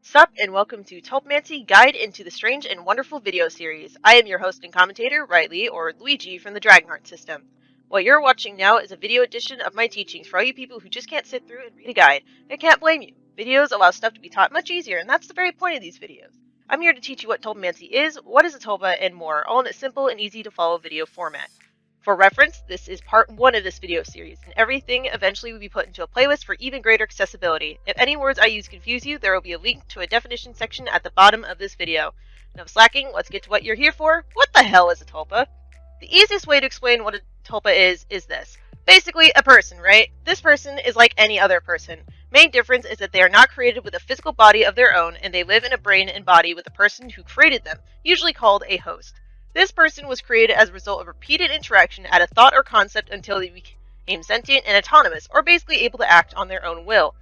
Sup and welcome to Tulpamancy Guide into the Strange and Wonderful video series. I am your host and commentator, Riley, or Luigi from the Dragonheart system. What you're watching now is a video edition of my teachings for all you people who just can't sit through and read a guide. I can't blame you. Videos allow stuff to be taught much easier, and that's the very point of these videos. I'm here to teach you what Tulpamancy is, what is a tulpa, and more, all in a simple and easy to follow video format. For reference, this is part 1 of this video series, and everything eventually will be put into a playlist for even greater accessibility. If any words I use confuse you, there will be a link to a definition section at the bottom of this video. Enough slacking, let's get to what you're here for. What the hell is a tulpa? The easiest way to explain what a tulpa is this. Basically, a person, right? This person is like any other person. Main difference is that they are not created with a physical body of their own, and they live in a brain and body with the person who created them, usually called a host. This person was created as a result of repeated interaction at a thought or concept until they became sentient and autonomous, or basically able to act on their own will.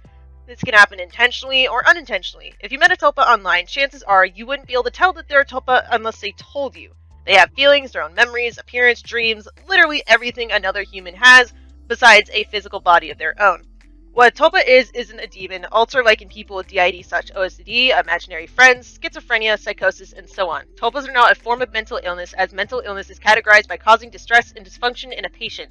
This can happen intentionally or unintentionally. If you met a tulpa online, chances are you wouldn't be able to tell that they're a tulpa unless they told you. They have feelings, their own memories, appearance, dreams, literally everything another human has, besides a physical body of their own. What a tulpa isn't a demon, ulcer-like in people with DID such OCD, imaginary friends, schizophrenia, psychosis, and so on. Tulpas are not a form of mental illness, as mental illness is categorized by causing distress and dysfunction in a patient.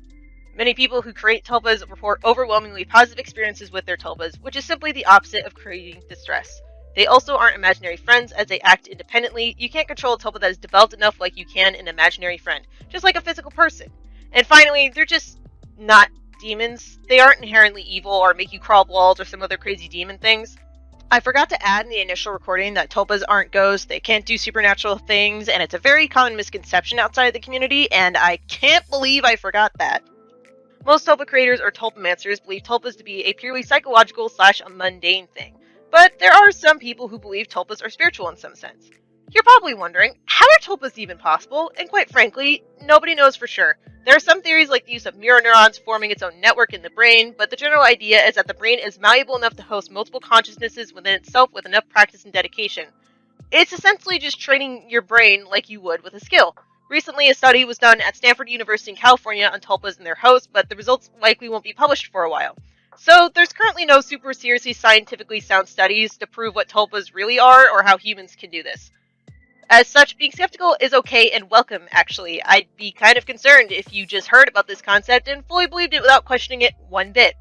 Many people who create tulpas report overwhelmingly positive experiences with their tulpas, which is simply the opposite of creating distress. They also aren't imaginary friends, as they act independently. You can't control a tulpa that is developed enough like you can an imaginary friend, just like a physical person. And finally, they're just not demons. They aren't inherently evil or make you crawl up walls or some other crazy demon things. I forgot to add in the initial recording that tulpas aren't ghosts, they can't do supernatural things, and it's a very common misconception outside the community, and I can't believe I forgot that. Most tulpa creators or tulpamancers believe tulpas to be a purely psychological / mundane thing, but there are some people who believe tulpas are spiritual in some sense. You're probably wondering, how are tulpas even possible? And quite frankly, nobody knows for sure. There are some theories like the use of mirror neurons forming its own network in the brain, but the general idea is that the brain is malleable enough to host multiple consciousnesses within itself with enough practice and dedication. It's essentially just training your brain like you would with a skill. Recently, a study was done at Stanford University in California on tulpas and their hosts, but the results likely won't be published for a while. So there's currently no super seriously scientifically sound studies to prove what tulpas really are or how humans can do this. As such, being skeptical is okay and welcome, actually. I'd be kind of concerned if you just heard about this concept and fully believed it without questioning it one bit.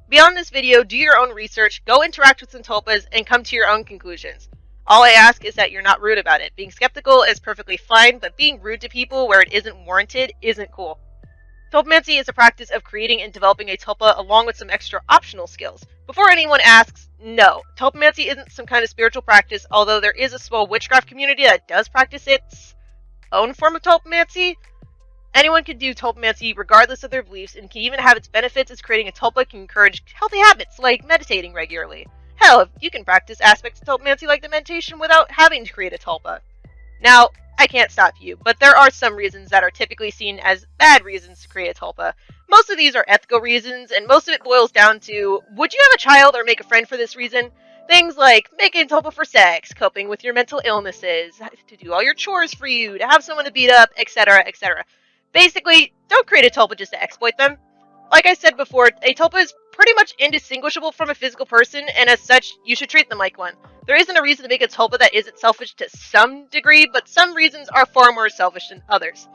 Beyond this video, do your own research, go interact with some tulpas, and come to your own conclusions. All I ask is that you're not rude about it. Being skeptical is perfectly fine, but being rude to people where it isn't warranted isn't cool. Tulpamancy is a practice of creating and developing a tulpa along with some extra optional skills. Before anyone asks, no, Tulpamancy isn't some kind of spiritual practice, although there is a small witchcraft community that does practice its own form of Tulpamancy. Anyone can do Tulpamancy regardless of their beliefs, and can even have its benefits as creating a tulpa can encourage healthy habits like meditating regularly. Hell, you can practice aspects of Tulpamancy like the meditation without having to create a tulpa. Now, I can't stop you, but there are some reasons that are typically seen as bad reasons to create a tulpa. Most of these are ethical reasons, and most of it boils down to, would you have a child or make a friend for this reason? Things like making a tulpa for sex, coping with your mental illnesses, to do all your chores for you, to have someone to beat up, etc., etc. Basically, don't create a tulpa just to exploit them. Like I said before, a tulpa is pretty much indistinguishable from a physical person, and as such, you should treat them like one. There isn't a reason to make a tulpa that isn't selfish to some degree, but some reasons are far more selfish than others.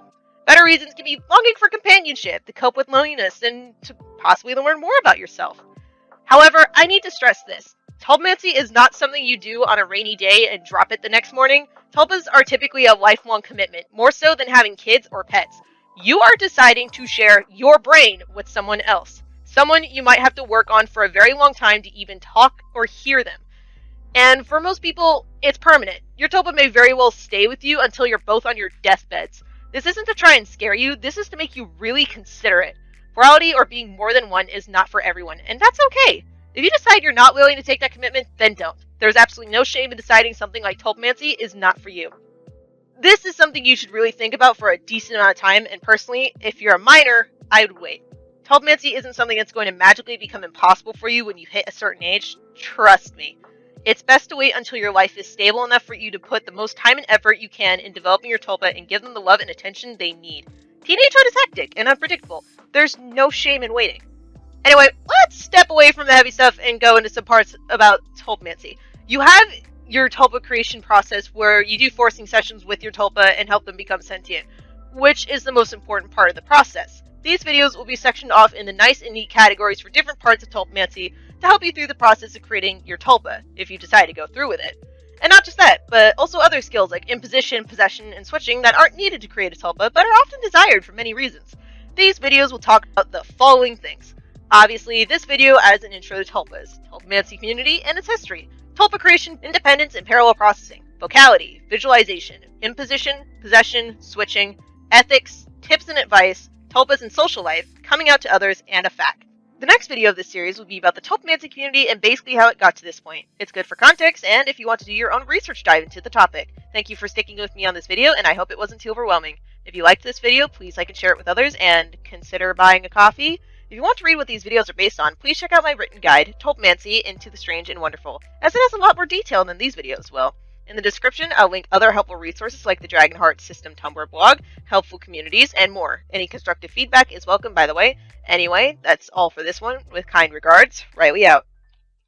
Better reasons can be longing for companionship, to cope with loneliness, and to possibly learn more about yourself. However, I need to stress this. Tulpamancy is not something you do on a rainy day and drop it the next morning. Tulpas are typically a lifelong commitment, more so than having kids or pets. You are deciding to share your brain with someone else. Someone you might have to work on for a very long time to even talk or hear them. And for most people, it's permanent. Your tulpa may very well stay with you until you're both on your deathbeds. This isn't to try and scare you, this is to make you really consider it. Plurality or being more than one is not for everyone, and that's okay. If you decide you're not willing to take that commitment, then don't. There's absolutely no shame in deciding something like Tulpamancy is not for you. This is something you should really think about for a decent amount of time, and personally, if you're a minor, I would wait. Tulpamancy isn't something that's going to magically become impossible for you when you hit a certain age. Trust me. It's best to wait until your life is stable enough for you to put the most time and effort you can in developing your tulpa and give them the love and attention they need. Teenagehood is hectic and unpredictable. There's no shame in waiting. Anyway, let's step away from the heavy stuff and go into some parts about Tulpamancy. You have your tulpa creation process where you do forcing sessions with your tulpa and help them become sentient, which is the most important part of the process. These videos will be sectioned off into nice and neat categories for different parts of Tulpamancy to help you through the process of creating your tulpa, if you decide to go through with it. And not just that, but also other skills like imposition, possession, and switching that aren't needed to create a tulpa, but are often desired for many reasons. These videos will talk about the following things. Obviously, this video adds an intro to tulpas, Tulpamancy community and its history, tulpa creation, independence and parallel processing, vocality, visualization, imposition, possession, switching, ethics, tips and advice, tulpas and social life, coming out to others, and a fact. The next video of this series will be about the Tulpamancy community and basically how it got to this point. It's good for context and if you want to do your own research dive into the topic. Thank you for sticking with me on this video and I hope it wasn't too overwhelming. If you liked this video, please like and share it with others and consider buying a coffee. If you want to read what these videos are based on, please check out my written guide, Tulpamancy Into the Strange and Wonderful, as it has a lot more detail than these videos will. In the description, I'll link other helpful resources like the Dragonheart System Tumblr blog, helpful communities, and more. Any constructive feedback is welcome, by the way. Anyway, that's all for this one. With kind regards, Riley out.